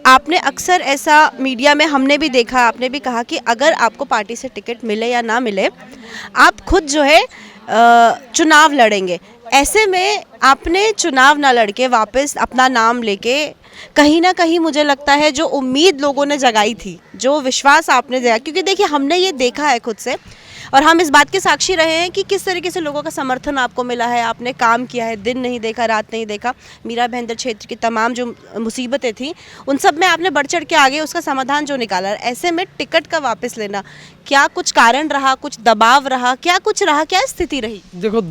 आपने अक्सर ऐसा मीडिया में हमने भी देखा, आपने भी कहा कि अगर आपको पार्टी से टिकट मिले या ना मिले, आप खुद जो है चुनाव लड़ेंगे। ऐसे में आपने चुनाव ना लड़के वापस अपना नाम लेके कहीं ना कहीं मुझे लगता है जो उम्मीद लोगों ने जगाई थी, जो विश्वास आपने जगाया, क्योंकि देखिए हमने ये देखा है खुद से और हम इस बात के साक्षी रहे हैं कि किस तरीके से लोगों का समर्थन आपको मिला है। आपने काम किया है, दिन नहीं देखा, रात नहीं देखा। मीरा भाईंदर क्षेत्र की तमाम जो मुसीबतें थी उन सब में आपने बढ़ चढ़ के आगे उसका समाधान जो निकाला। ऐसे में टिकट का वापस लेना, क्या कुछ कारण रहा, कुछ दबाव रहा, क्या कुछ रहा, क्या स्थिति रही? देखो,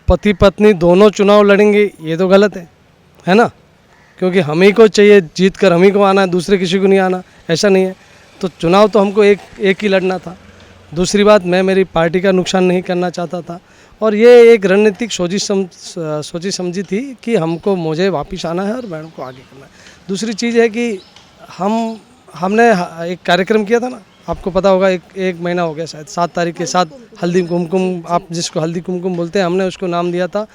पति पत्नी दोनों चुनाव लड़ेंगे ये तो गलत है ना, क्योंकि हम ही को चाहिए जीत कर, हम ही को आना है, दूसरे किसी को नहीं आना, ऐसा नहीं है। तो चुनाव तो हमको एक ही लड़ना था। दूसरी बात, मैं मेरी पार्टी का नुकसान नहीं करना चाहता था और ये एक रणनीतिक सोची समझी थी कि मुझे वापस आना है और मैडम को आगे करना है। दूसरी चीज़ है कि हमने एक कार्यक्रम किया था ना, आपको पता होगा, एक महीना हो गया शायद, 7 तारीख के साथ हल्दी कुमकुम, आप जिसको हल्दी कुमकुम बोलते हैं, हमने उसको नाम दिया था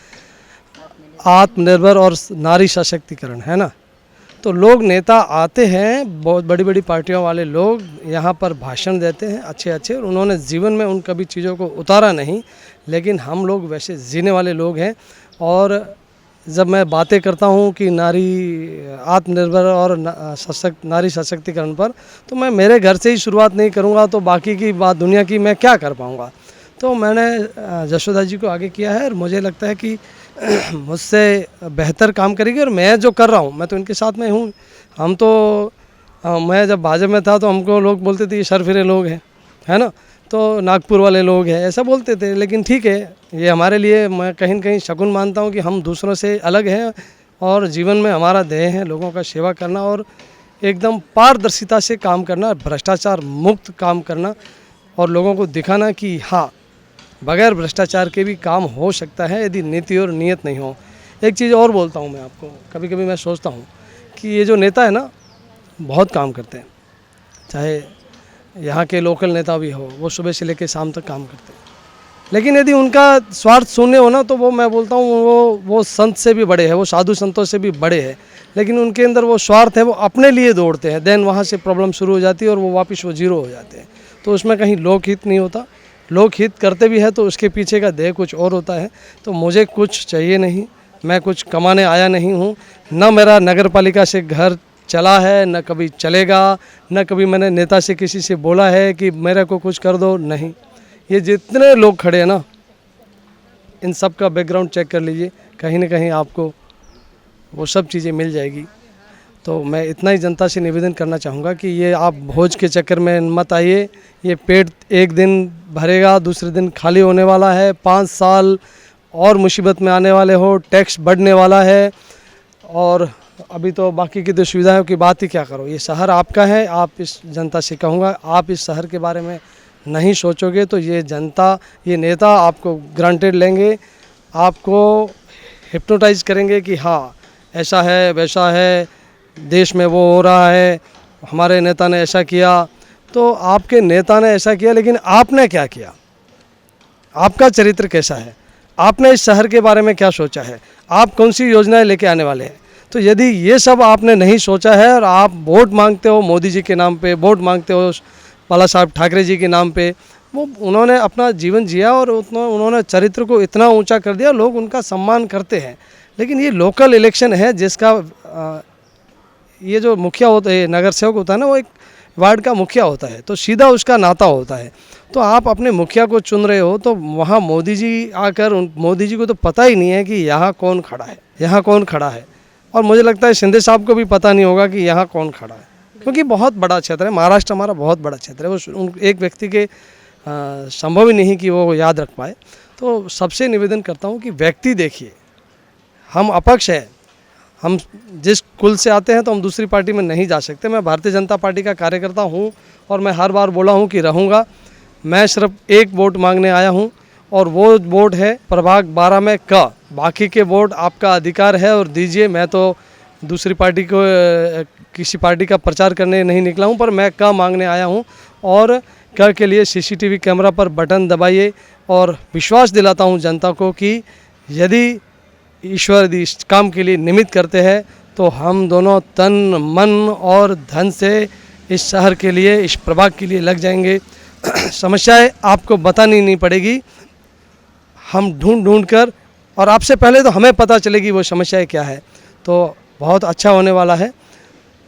आत्मनिर्भर और नारी सशक्तिकरण, है ना। तो लोग नेता आते हैं, बहुत बड़ी बड़ी पार्टियों वाले लोग यहाँ पर भाषण देते हैं अच्छे और उन्होंने जीवन में उन कभी चीज़ों को उतारा नहीं, लेकिन हम लोग वैसे जीने वाले लोग हैं। और जब मैं बातें करता हूँ कि नारी आत्मनिर्भर और नारी सशक्तिकरण पर, तो मैं मेरे घर से ही शुरुआत नहीं करूँगा तो बाकी की बात दुनिया की मैं क्या कर पाऊँगा। तो मैंने जशोदा जी को आगे किया है और मुझे लगता है कि मुझसे बेहतर काम करेगी। और मैं जो कर रहा हूँ, मैं तो इनके साथ में हूँ। हम तो मैं जब भाजपा में था तो हमको लोग बोलते थे ये सरफिरे लोग हैं, है ना, तो नागपुर वाले लोग हैं, ऐसा बोलते थे। लेकिन ठीक है, ये हमारे लिए, मैं कहीं न कहीं शगुन मानता हूँ कि हम दूसरों से अलग हैं और जीवन में हमारा ध्येय है लोगों का सेवा करना और एकदम पारदर्शिता से काम करना, भ्रष्टाचार मुक्त काम करना और लोगों को दिखाना कि हाँ, बगैर भ्रष्टाचार के भी काम हो सकता है यदि नीति और नियत नहीं हो। एक चीज़ और बोलता हूँ मैं आपको, कभी कभी मैं सोचता हूँ कि ये जो नेता है ना, बहुत काम करते हैं, चाहे यहाँ के लोकल नेता भी हो, वो सुबह से लेकर शाम तक काम करते हैं। लेकिन यदि उनका स्वार्थ शून्य हो ना, तो वो, मैं बोलता हूँ, वो संत से भी बड़े हैं, वो साधु संतों से भी बड़े हैं। लेकिन उनके अंदर वो स्वार्थ है, वो अपने लिए दौड़ते हैं, देन वहाँ से प्रॉब्लम शुरू हो जाती है और वो वापस वो जीरो हो जाते हैं। तो उसमें कहीं लोकहित नहीं होता। लोकहित करते भी है तो उसके पीछे का ध्येय कुछ और होता है। तो मुझे कुछ चाहिए नहीं, मैं कुछ कमाने आया नहीं हूँ, न मेरा नगर पालिका से घर चला है, न कभी चलेगा, न कभी मैंने नेता से किसी से बोला है कि मेरे को कुछ कर दो, नहीं। ये जितने लोग खड़े हैं ना, इन सब का बैकग्राउंड चेक कर लीजिए, कहीं ना कहीं आपको वो सब चीज़ें मिल जाएगी। तो मैं इतना ही जनता से निवेदन करना चाहूँगा कि ये आप भोज के चक्कर में मत आइए। ये पेट एक दिन भरेगा, दूसरे दिन खाली होने वाला है। 5 साल और मुसीबत में आने वाले हो, टैक्स बढ़ने वाला है और अभी तो बाकी की तो सुविधाओं की बात ही क्या करो। ये शहर आपका है, आप इस जनता से कहूँगा, आप इस शहर के बारे में नहीं सोचोगे तो ये जनता, ये नेता आपको ग्रांटेड लेंगे, आपको हिप्नोटाइज करेंगे कि हाँ ऐसा है, वैसा है, देश में वो हो रहा है, हमारे नेता ने ऐसा किया। तो आपके नेता ने ऐसा किया, लेकिन आपने क्या किया? आपका चरित्र कैसा है? आपने इस शहर के बारे में क्या सोचा है? आप कौन सी योजनाएं लेके आने वाले हैं? तो यदि ये सब आपने नहीं सोचा है और आप वोट मांगते हो मोदी जी के नाम पे, वोट मांगते हो बाला साहब ठाकरे जी के नाम पे, वो उन्होंने अपना जीवन जिया और उन्होंने चरित्र को इतना ऊंचा कर दिया, लोग उनका सम्मान करते हैं। लेकिन ये लोकल इलेक्शन है जिसका ये जो मुखिया होता है, नगर सेवक होता है ना, वो एक वार्ड का मुखिया होता है, तो सीधा उसका नाता होता है। तो आप अपने मुखिया को चुन रहे हो, तो वहाँ मोदी जी आकर, मोदी जी को तो पता ही नहीं है कि यहाँ कौन खड़ा है, यहाँ कौन खड़ा है। और मुझे लगता है शिंदे साहब को भी पता नहीं होगा कि यहाँ कौन खड़ा है, क्योंकि बहुत बड़ा क्षेत्र है, महाराष्ट्र हमारा बहुत बड़ा क्षेत्र है। वो एक व्यक्ति के संभव ही नहीं कि वो याद रख पाए। तो सबसे निवेदन करता हूँ कि व्यक्ति देखिए, हम अपक्ष हैं, हम जिस कुल से आते हैं तो हम दूसरी पार्टी में नहीं जा सकते। मैं भारतीय जनता पार्टी का कार्यकर्ता हूं और मैं हर बार बोला हूं कि रहूंगा। मैं सिर्फ एक वोट मांगने आया हूं और वो वोट है प्रभाग 12 में का। बाकी के वोट आपका अधिकार है और दीजिए। मैं तो दूसरी पार्टी को, किसी पार्टी का प्रचार करने नहीं निकला हूं, पर मैं का मांगने आया हूं। और कर के लिए CCTV कैमरा पर बटन दबाइए और विश्वास दिलाता हूं जनता को कि यदि ईश्वर यदि इस काम के लिए निमित्त करते हैं तो हम दोनों तन मन और धन से इस शहर के लिए, इस प्रभाग के लिए लग जाएंगे। समस्याएं आपको बतानी नहीं पड़ेगी, हम ढूंढ ढूंढ कर, और आपसे पहले तो हमें पता चलेगी वो समस्याएं क्या है। तो बहुत अच्छा होने वाला है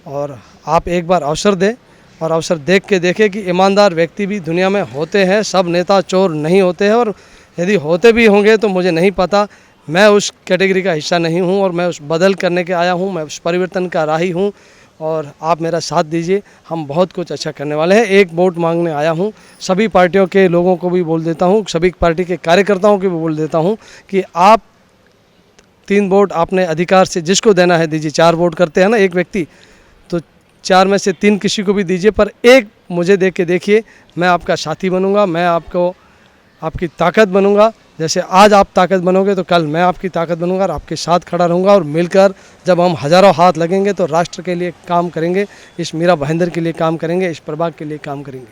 और आप एक बार अवसर दें और अवसर देख के देखें कि ईमानदार व्यक्ति भी दुनिया में होते हैं, सब नेता चोर नहीं होते हैं, और यदि होते भी होंगे तो मुझे नहीं पता, मैं उस कैटेगरी का हिस्सा नहीं हूं और मैं उस बदल करने के आया हूं, मैं उस परिवर्तन का राही हूं और आप मेरा साथ दीजिए, हम बहुत कुछ अच्छा करने वाले हैं। एक वोट मांगने आया हूं, सभी पार्टियों के लोगों को भी बोल देता हूं, सभी पार्टी के कार्यकर्ताओं को भी बोल देता हूं कि आप 3 वोट आपने अधिकार से जिसको देना है दीजिए। 4 वोट करते हैं ना एक व्यक्ति, तो 4 में से 3 किसी को भी दीजिए, पर एक मुझे देख के देखिए, मैं आपका साथी बनूंगा, मैं आपको आपकी ताकत बनूंगा। जैसे आज आप ताकत बनोगे तो कल मैं आपकी ताकत बनूंगा और आपके साथ खड़ा रहूंगा, और मिलकर जब हम हज़ारों हाथ लगेंगे तो राष्ट्र के लिए काम करेंगे, इस मीरा भाईंदर के लिए काम करेंगे, इस प्रभाग के लिए काम करेंगे।